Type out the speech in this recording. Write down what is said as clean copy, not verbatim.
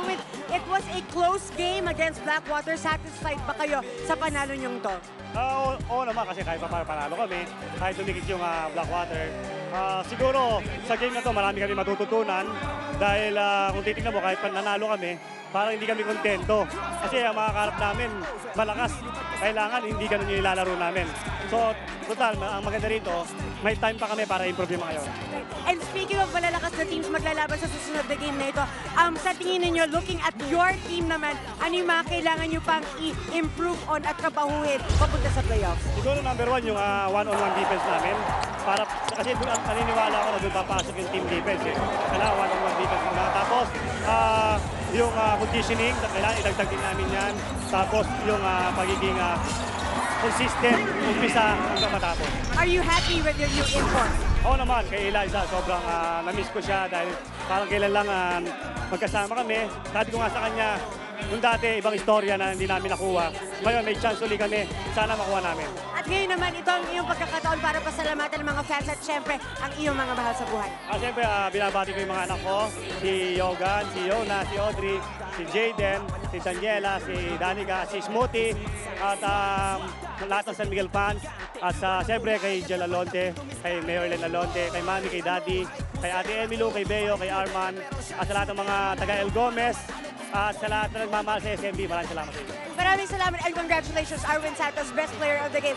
Arwin, it was a close game against Blackwater. Satisfied ba kayo sa panalo niyong to? Oo naman kasi kahit panalo kami, kahit tumikit yung Blackwater. Siguro sa game na to marami kami matututunan dahil kung titignan mo kahit nanalo kami, parang hindi kami kontento. Kasi ang mga karap namin malakas, kailangan hindi ganun yung ilalaro namin. So, total, ang maganda rito, may time pa kami para improve yung mga yun. And speaking of malalakas na teams maglalaban sa susunod na game na ito, sa tingin ninyo, looking at your team naman, ano yung mga kailangan nyo pang i-improve on at trabahuhin papunta sa playoffs? Siguro number one yung one-on-one defense namin. Kasi doon ang naniniwala ko na doon papasok yung team defense. Kailangan one-on-one defense muna. Tapos yung conditioning, kailangan idagdag din namin yan. Tapos yung pagiging consistent, umpisa hanggang matapos. Are you happy with your new import? Oo naman, kay Eliza, sobrang na-miss ko siya dahil parang kailan lang magkasama kami. Sabi ko nga sa kanya, nung dati ibang istorya na hindi namin nakuha. Ngayon may chance ulit kami, sana makuha namin. At ngayon naman, ito ang iyong pagkakataon para pasalamatan ng mga fans at syempre ang iyong mga mahal sa buhay. Siyempre, binabati ko yung mga anak ko, si Yogan, si Yona, si Audrey, si Jaden, si Daniela, si Danica, si Smoothie, at lahat ng San Miguel fans. At siyempre kay Jel Alonte, kay Mayor Len Alonte, kay Mami, kay Daddy, kay Ate Emilu, kay Beo, kay Arman, at sa lahat ng mga taga El Gomez, at sa lahat na nagmamahal sa SMB, maraming salamat sa inyo. Maraming salamat and congratulations, Arwin Santos, best player of the game.